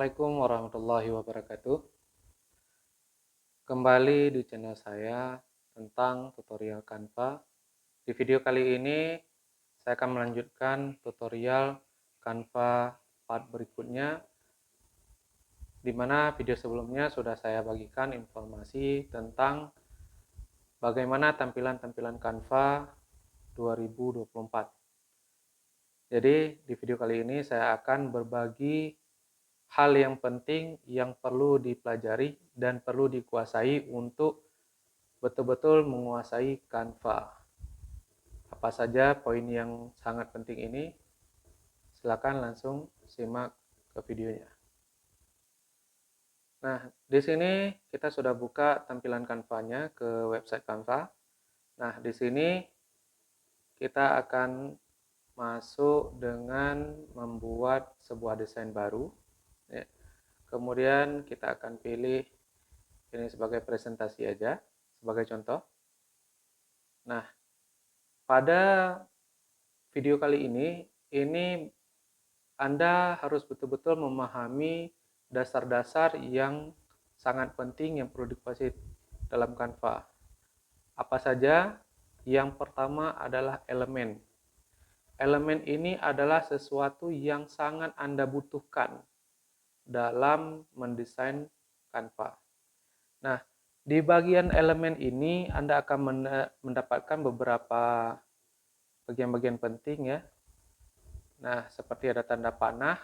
Assalamualaikum warahmatullahi wabarakatuh. Kembali di channel saya tentang tutorial Canva. Di video kali ini saya akan melanjutkan tutorial Canva part berikutnya, di mana video sebelumnya sudah saya bagikan informasi tentang bagaimana tampilan-tampilan Canva 2024. Jadi di video kali ini saya akan berbagi hal yang penting yang perlu dipelajari dan perlu dikuasai untuk betul-betul menguasai Canva. Apa saja poin yang sangat penting ini? Silakan langsung simak ke videonya. Nah, di sini kita sudah buka tampilan Canva-nya ke website Canva. Nah, di sini kita akan masuk dengan membuat sebuah desain baru. Kemudian kita akan pilih ini sebagai presentasi aja, sebagai contoh. Nah, pada video kali ini Anda harus betul-betul memahami dasar-dasar yang sangat penting yang perlu dikuasai dalam Canva. Apa saja? Yang pertama adalah elemen. Elemen ini adalah sesuatu yang sangat Anda butuhkan dalam mendesain Canva. Nah, di bagian elemen ini Anda akan mendapatkan beberapa bagian-bagian penting ya. Nah, seperti ada tanda panah,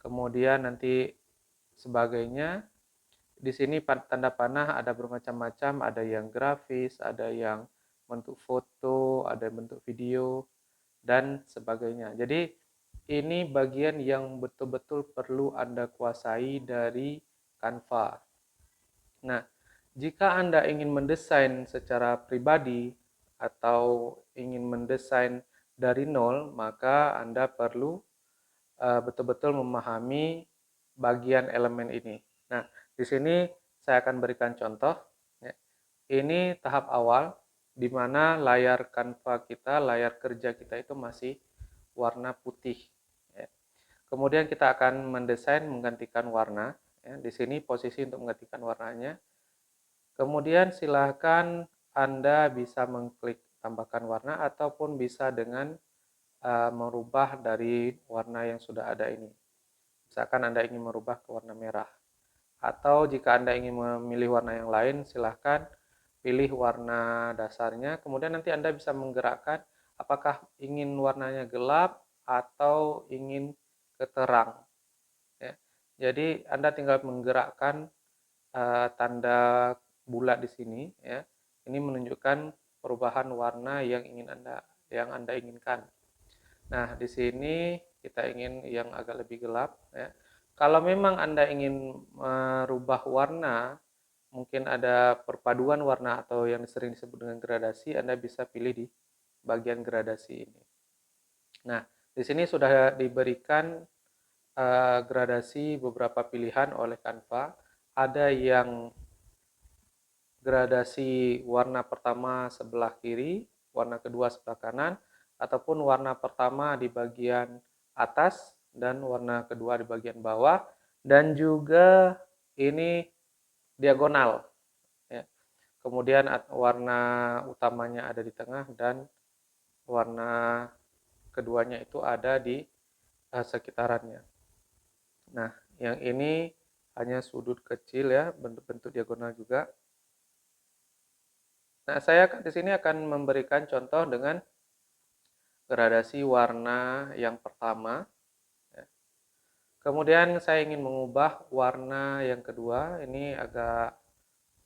kemudian nanti sebagainya. Di sini tanda panah ada bermacam-macam, ada yang grafis, ada yang bentuk foto, ada bentuk video, dan sebagainya. Jadi, ini bagian yang betul-betul perlu Anda kuasai dari Canva. Nah, jika Anda ingin mendesain secara pribadi atau ingin mendesain dari nol, maka Anda perlu betul-betul memahami bagian elemen ini. Nah, di sini saya akan berikan contoh. Ini tahap awal di mana layar Canva kita, layar kerja kita itu masih warna putih. Kemudian kita akan mendesain menggantikan warna. Di sini posisi untuk menggantikan warnanya. Kemudian silahkan Anda bisa mengklik tambahkan warna ataupun bisa dengan merubah dari warna yang sudah ada ini. Misalkan Anda ingin merubah ke warna merah. Atau jika Anda ingin memilih warna yang lain, silahkan pilih warna dasarnya. Kemudian nanti Anda bisa menggerakkan apakah ingin warnanya gelap atau ingin keterang. Ya. Jadi Anda tinggal menggerakkan tanda bulat di sini. Ya. Ini menunjukkan perubahan warna yang Anda inginkan. Nah, di sini kita ingin yang agak lebih gelap. Ya. Kalau memang Anda ingin merubah warna, mungkin ada perpaduan warna atau yang sering disebut dengan gradasi, Anda bisa pilih di bagian gradasi ini. Nah, di sini sudah diberikan gradasi beberapa pilihan oleh Canva. Ada yang gradasi warna pertama sebelah kiri, warna kedua sebelah kanan, ataupun warna pertama di bagian atas dan warna kedua di bagian bawah, dan juga ini diagonal. Ya. Kemudian warna utamanya ada di tengah dan warna keduanya itu ada di sekitarannya. Nah, yang ini hanya sudut kecil ya, bentuk-bentuk diagonal juga. Nah, saya di sini akan memberikan contoh dengan gradasi warna yang pertama. Kemudian saya ingin mengubah warna yang kedua, ini agak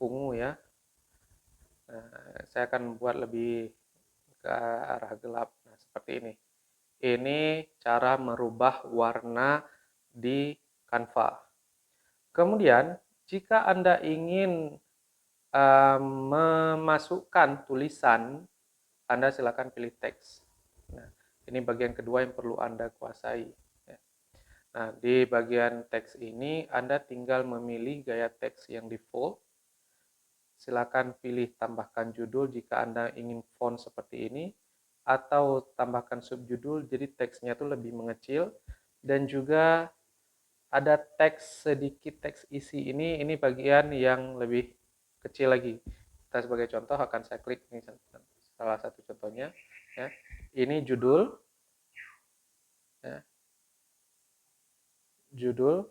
ungu ya. Nah, saya akan membuat lebih ke arah gelap. Nah, seperti ini. Ini cara merubah warna di Canva. Kemudian, jika Anda ingin memasukkan tulisan, Anda silakan pilih teks. Nah, ini bagian kedua yang perlu Anda kuasai. Nah, di bagian teks ini Anda tinggal memilih gaya teks yang default. Silakan pilih tambahkan judul jika Anda ingin font seperti ini, atau tambahkan subjudul jadi teksnya itu lebih mengecil, dan juga ada teks sedikit, teks isi ini bagian yang lebih kecil lagi. Kita sebagai contoh akan saya klik ini salah satu contohnya ya. Ini judul ya. Judul.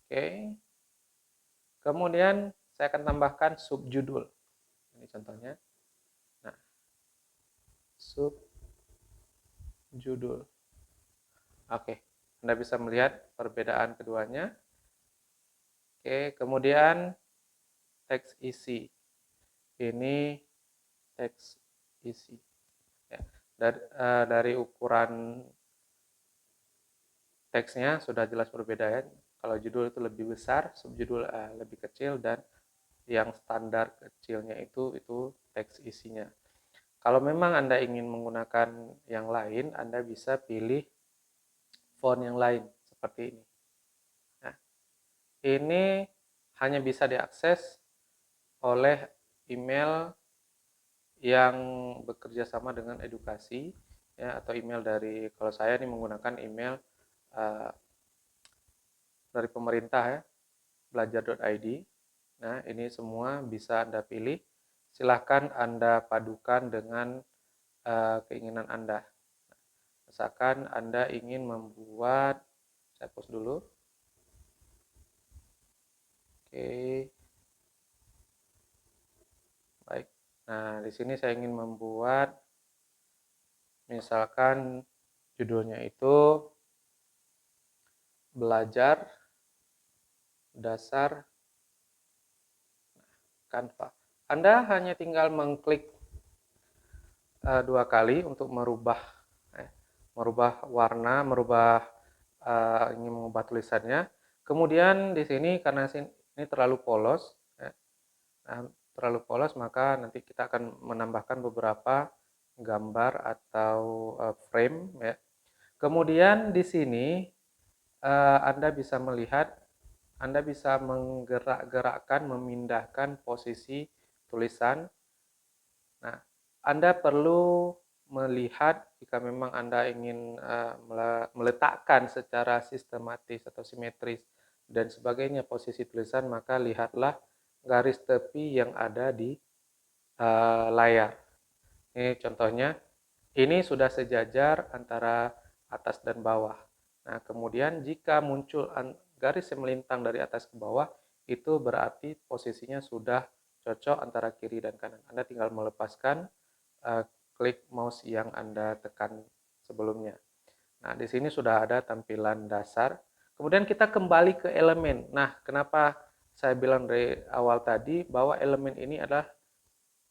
Oke. Kemudian saya akan tambahkan subjudul. Ini contohnya. Nah, subjudul. Oke. Anda bisa melihat perbedaan keduanya. Oke, kemudian teks isi. Ini teks isi. Ya. Dari ukuran teksnya sudah jelas berbeda ya. Kalau judul itu lebih besar, subjudul lebih kecil, dan yang standar kecilnya itu teks isinya. Kalau memang Anda ingin menggunakan yang lain, Anda bisa pilih font yang lain seperti ini. Nah, ini hanya bisa diakses oleh email yang bekerja sama dengan edukasi ya, atau email dari, kalau saya ini menggunakan email dari pemerintah ya, belajar.id. Nah, ini semua bisa Anda pilih. Silahkan Anda padukan dengan keinginan Anda. Misalkan Anda ingin membuat, saya post dulu. Oke. Baik. Nah, di sini saya ingin membuat, misalkan judulnya itu belajar dasar Canva. Anda hanya tinggal mengklik 2 kali untuk merubah warna, ingin mengubah tulisannya. Kemudian di sini karena ini terlalu polos, maka nanti kita akan menambahkan beberapa gambar atau frame ya. Kemudian di sini Anda bisa melihat, Anda bisa menggerak-gerakkan, memindahkan posisi tulisan. Nah, Anda perlu melihat jika memang Anda ingin meletakkan secara sistematis atau simetris dan sebagainya posisi tulisan, maka lihatlah garis tepi yang ada di layar. Ini contohnya, ini sudah sejajar antara atas dan bawah. Nah, kemudian jika muncul garis yang melintang dari atas ke bawah, itu berarti posisinya sudah cocok antara kiri dan kanan. Anda tinggal melepaskan klik mouse yang Anda tekan sebelumnya. Nah, di sini sudah ada tampilan dasar. Kemudian kita kembali ke elemen. Nah, kenapa saya bilang dari awal tadi bahwa elemen ini adalah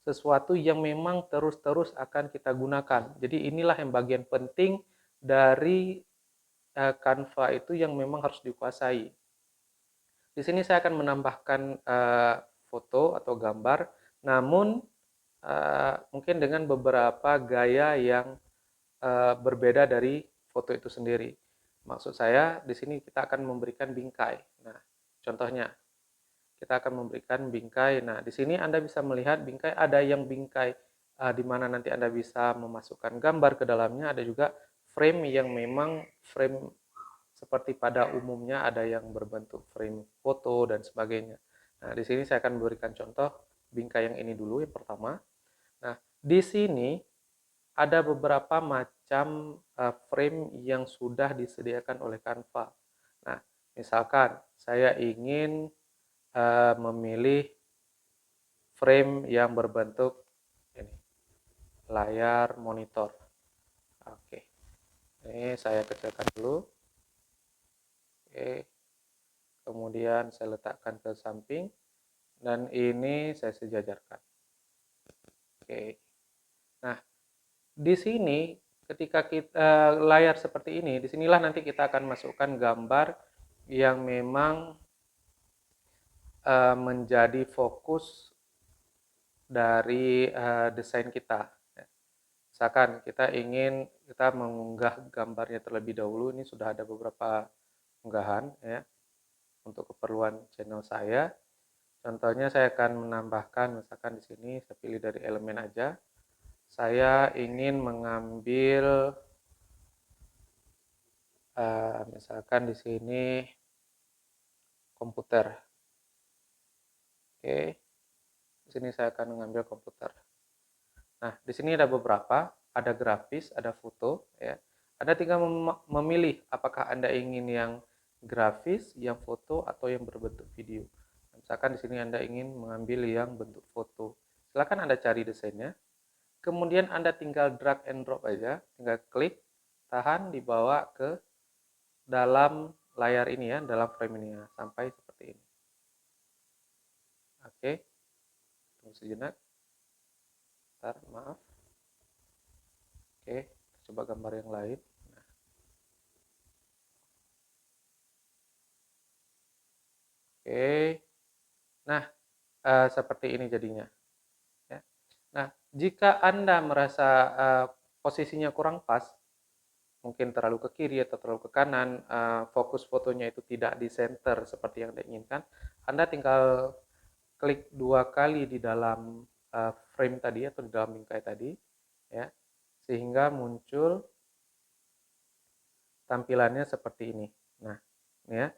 sesuatu yang memang terus-terus akan kita gunakan. Jadi inilah yang bagian penting dari Canva itu yang memang harus dikuasai. Di sini saya akan menambahkan foto atau gambar, namun mungkin dengan beberapa gaya yang berbeda dari foto itu sendiri. Maksud saya, di sini kita akan memberikan bingkai. Nah, contohnya, kita akan memberikan bingkai. Nah, di sini Anda bisa melihat bingkai, ada yang bingkai di mana nanti Anda bisa memasukkan gambar ke dalamnya, ada juga frame yang memang frame seperti pada umumnya, ada yang berbentuk frame foto dan sebagainya. Nah, di sini saya akan memberikan contoh bingkai yang ini dulu, yang pertama. Nah, di sini ada beberapa macam frame yang sudah disediakan oleh Canva. Nah, misalkan saya ingin memilih frame yang berbentuk ini, layar monitor. Oke, ini saya kecilkan dulu. Oke, kemudian saya letakkan ke samping, dan ini saya sejajarkan. Oke, nah di sini ketika kita layar seperti ini, disinilah nanti kita akan masukkan gambar yang memang menjadi fokus dari desain kita. Misalkan kita mengunggah gambarnya terlebih dahulu, ini sudah ada beberapa unggahan ya untuk keperluan channel saya. Contohnya saya akan menambahkan, misalkan di sini saya pilih dari elemen aja. Saya ingin mengambil Misalkan di sini komputer. Oke, di sini saya akan mengambil komputer. Nah, di sini ada beberapa, ada grafis, ada foto, ya. Anda tinggal memilih apakah Anda ingin yang grafis, yang foto, atau yang berbentuk video. Misalkan di sini Anda ingin mengambil yang bentuk foto. Silakan Anda cari desainnya. Kemudian Anda tinggal drag and drop aja, tinggal klik, tahan, dibawa ke dalam layar ini ya, dalam frame ini ya, sampai seperti ini. Oke, tunggu sejenak. Bentar, maaf. Oke, coba gambar yang lain. Oke, nah seperti ini jadinya. Ya. Nah, jika Anda merasa posisinya kurang pas, mungkin terlalu ke kiri atau terlalu ke kanan, fokus fotonya itu tidak di center seperti yang Anda inginkan, Anda tinggal klik 2 kali di dalam frame tadi atau di dalam bingkai tadi, ya, sehingga muncul tampilannya seperti ini. Nah, ini ya,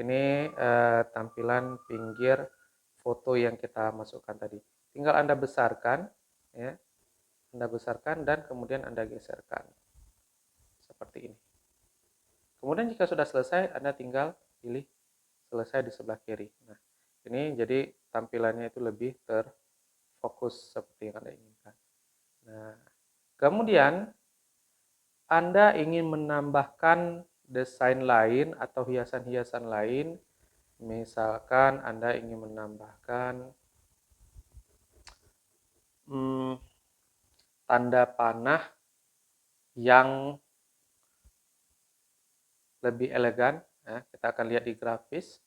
ini tampilan pinggir foto yang kita masukkan tadi. Tinggal Anda besarkan, ya, Anda besarkan dan kemudian Anda geserkan seperti ini. Kemudian jika sudah selesai, Anda tinggal pilih selesai di sebelah kiri. Nah, ini jadi tampilannya itu lebih terfokus seperti yang Anda inginkan. Nah, kemudian Anda ingin menambahkan desain lain atau hiasan-hiasan lain, misalkan Anda ingin menambahkan tanda panah yang lebih elegan, ya, kita akan lihat di grafis.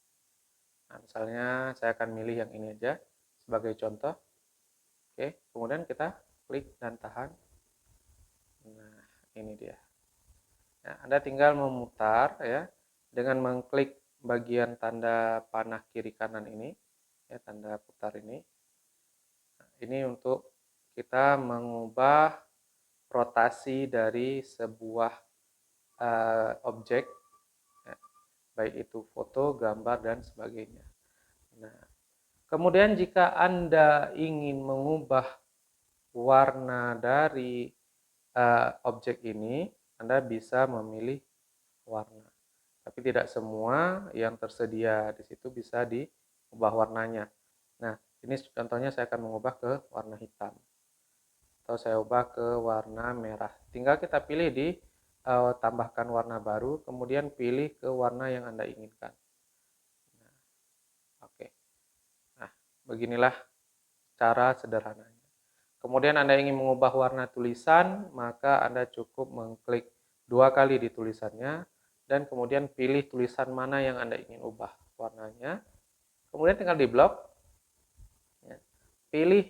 Nah, misalnya saya akan milih yang ini aja sebagai contoh. Oke, kemudian kita klik dan tahan. Nah, ini dia. Nah, Anda tinggal memutar ya dengan mengklik bagian tanda panah kiri kanan ini, ya, tanda putar ini. Nah, ini untuk kita mengubah rotasi dari sebuah objek, ya, baik itu foto, gambar, dan sebagainya. Nah, kemudian jika Anda ingin mengubah warna dari objek ini, Anda bisa memilih warna. Tapi tidak semua yang tersedia di situ bisa diubah warnanya. Nah, ini contohnya saya akan mengubah ke warna hitam. Atau saya ubah ke warna merah. Tinggal kita pilih di tambahkan warna baru, kemudian pilih ke warna yang Anda inginkan. Nah, oke. Nah, beginilah cara sederhananya. Kemudian Anda ingin mengubah warna tulisan, maka Anda cukup mengklik 2 kali di tulisannya, dan kemudian pilih tulisan mana yang Anda ingin ubah warnanya. Kemudian tinggal di blok, ya, pilih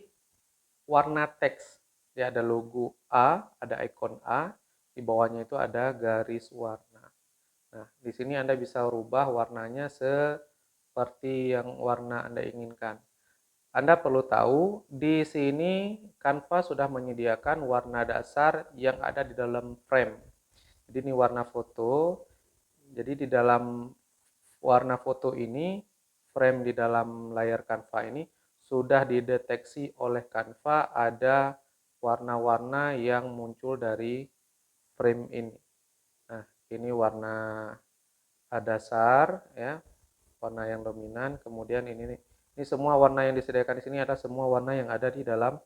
warna teks. Ya, ada logo A, ada ikon A, di bawahnya itu ada garis warna. Nah, di sini Anda bisa rubah warnanya seperti yang warna Anda inginkan. Anda perlu tahu, di sini Canva sudah menyediakan warna dasar yang ada di dalam frame. Jadi ini warna foto. Jadi di dalam warna foto ini, frame di dalam layar Canva ini sudah dideteksi oleh Canva ada warna-warna yang muncul dari frame ini. Nah, ini warna dasar ya, warna yang dominan. Kemudian ini semua warna yang disediakan di sini adalah semua warna yang ada di dalam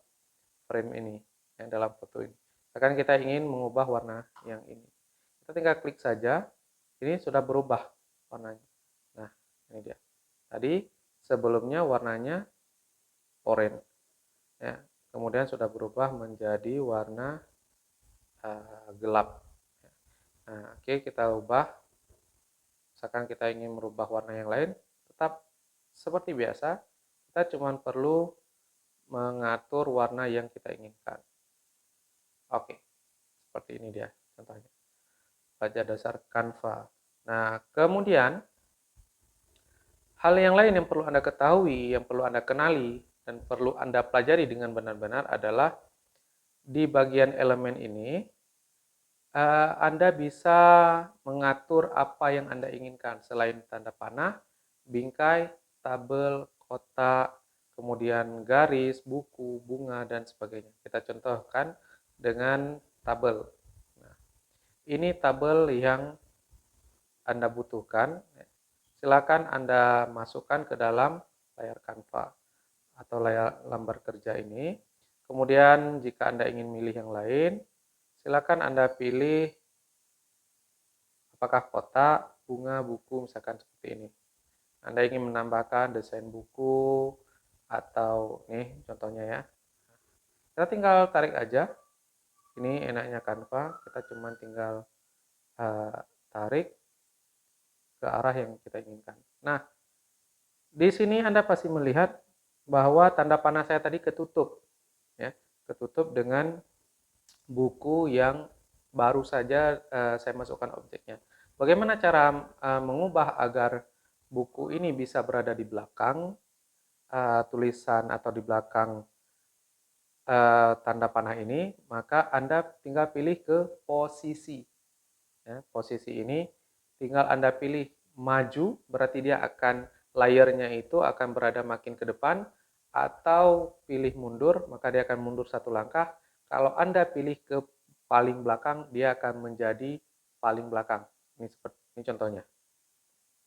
frame ini, yang dalam foto ini. Akan kita ingin mengubah warna yang ini. Kita tinggal klik saja. Ini sudah berubah warnanya. Nah, ini dia. Tadi sebelumnya warnanya oranye. Ya, kemudian sudah berubah menjadi warna gelap. Nah, oke, kita ubah. Misalkan kita ingin merubah warna yang lain, tetap seperti biasa, kita cuma perlu mengatur warna yang kita inginkan. Oke, seperti ini dia contohnya. Wajah dasar Canva. Nah, kemudian hal yang lain yang perlu Anda ketahui, yang perlu Anda kenali, dan perlu Anda pelajari dengan benar-benar adalah di bagian elemen ini, Anda bisa mengatur apa yang Anda inginkan selain tanda panah, bingkai, tabel, kotak, kemudian garis, buku, bunga, dan sebagainya. Kita contohkan dengan tabel. Nah, ini tabel yang Anda butuhkan. Silakan Anda masukkan ke dalam layar Canva atau layar lembar kerja ini. Kemudian jika Anda ingin milih yang lain, silakan Anda pilih apakah kotak, bunga, buku, misalkan seperti ini. Anda ingin menambahkan desain buku atau nih contohnya ya. Kita tinggal tarik aja. Ini enaknya Canva, kita cuma tinggal tarik ke arah yang kita inginkan. Nah, di sini Anda pasti melihat bahwa tanda panah saya tadi ketutup, ya, ketutup dengan buku yang baru saja saya masukkan objeknya. Bagaimana cara mengubah agar buku ini bisa berada di belakang tulisan atau di belakang tanda panah ini? Maka Anda tinggal pilih ke posisi. Ya, posisi ini tinggal Anda pilih maju, berarti dia akan layernya itu akan berada makin ke depan, atau pilih mundur, maka dia akan mundur satu langkah. Kalau Anda pilih ke paling belakang, dia akan menjadi paling belakang. Ini contohnya.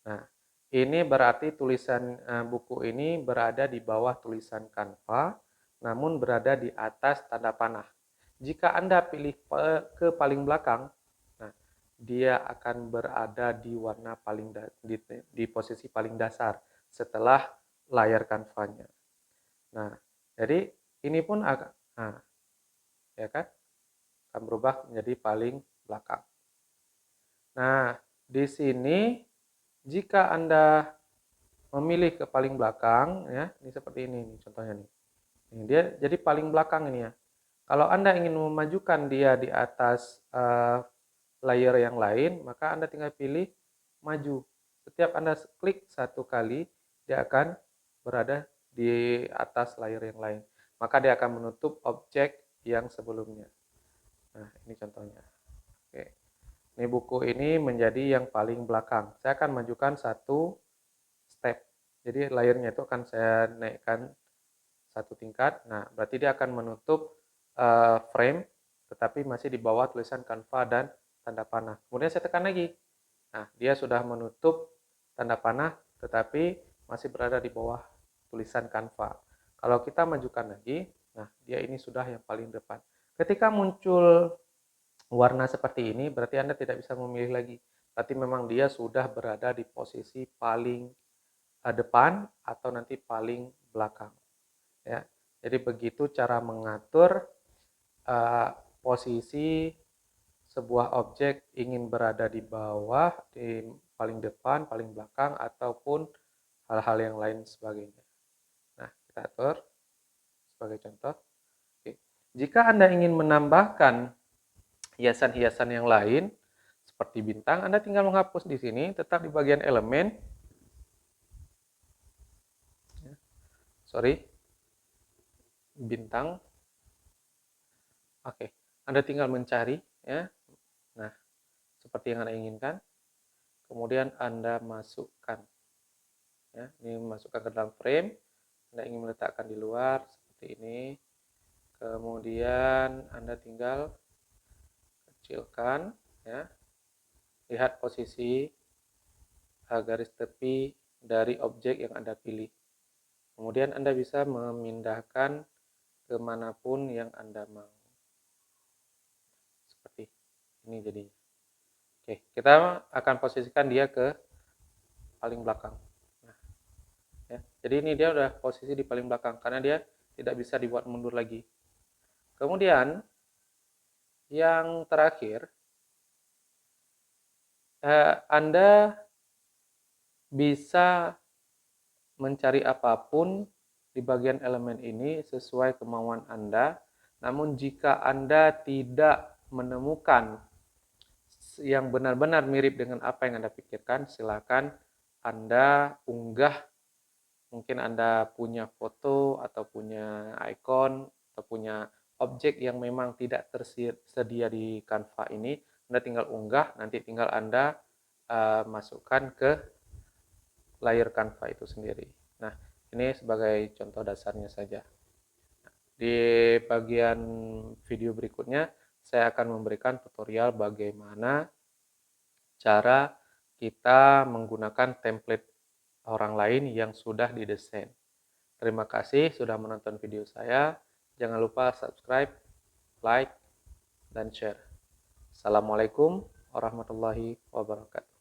Nah, ini berarti tulisan buku ini berada di bawah tulisan Canva, namun berada di atas tanda panah. Jika Anda pilih ke paling belakang, nah, dia akan berada di warna paling di posisi paling dasar setelah layar Canva-nya. Nah, jadi ini pun agak, nah, ya kan, akan berubah menjadi paling belakang. Nah, di sini jika Anda memilih ke paling belakang, ya, ini seperti ini nih, contohnya nih. Ini dia jadi paling belakang ini ya. Kalau Anda ingin memajukan dia di atas layer yang lain, maka Anda tinggal pilih maju. Setiap Anda klik satu kali, dia akan berada di atas layer yang lain. Maka dia akan menutup objek yang sebelumnya. Nah, ini contohnya. Oke. Ini buku ini menjadi yang paling belakang. Saya akan majukan satu step. Jadi layernya itu akan saya naikkan satu tingkat. Nah, berarti dia akan menutup frame, tetapi masih di bawah tulisan Canva dan tanda panah. Kemudian saya tekan lagi. Nah, dia sudah menutup tanda panah, tetapi masih berada di bawah tulisan Canva. Kalau kita majukan lagi, nah dia ini sudah yang paling depan. Ketika muncul warna seperti ini, berarti Anda tidak bisa memilih lagi. Berarti memang dia sudah berada di posisi paling depan atau nanti paling belakang. Ya, jadi begitu cara mengatur posisi sebuah objek ingin berada di bawah, di paling depan, paling belakang, ataupun hal-hal yang lain sebagainya. Nah, kita atur sebagai contoh. Oke. Jika Anda ingin menambahkan hiasan-hiasan yang lain, seperti bintang, Anda tinggal menghapus di sini, tetap di bagian elemen. Sorry, bintang. Oke, Anda tinggal mencari, ya. Nah, seperti yang Anda inginkan. Kemudian Anda masukkan. Ya, ini masukkan ke dalam frame. Anda ingin meletakkan di luar seperti ini. Kemudian Anda tinggal kecilkan, ya. Lihat posisi garis tepi dari objek yang Anda pilih. Kemudian Anda bisa memindahkan kemanapun yang Anda mau. Seperti ini jadinya. Oke, kita akan posisikan dia ke paling belakang. Nah, ya. Jadi ini dia udah posisi di paling belakang karena dia tidak bisa dibuat mundur lagi. Kemudian yang terakhir, Anda bisa mencari apapun di bagian elemen ini sesuai kemauan Anda. Namun jika Anda tidak menemukan yang benar-benar mirip dengan apa yang Anda pikirkan, silakan Anda unggah. Mungkin Anda punya foto atau punya icon atau punya objek yang memang tidak tersedia di Canva ini, Anda tinggal unggah, nanti tinggal Anda masukkan ke layar Canva itu sendiri. Nah, ini sebagai contoh dasarnya saja. Di bagian video berikutnya, saya akan memberikan tutorial bagaimana cara kita menggunakan template orang lain yang sudah didesain. Terima kasih sudah menonton video saya. Jangan lupa subscribe, like, dan share. Assalamualaikum warahmatullahi wabarakatuh.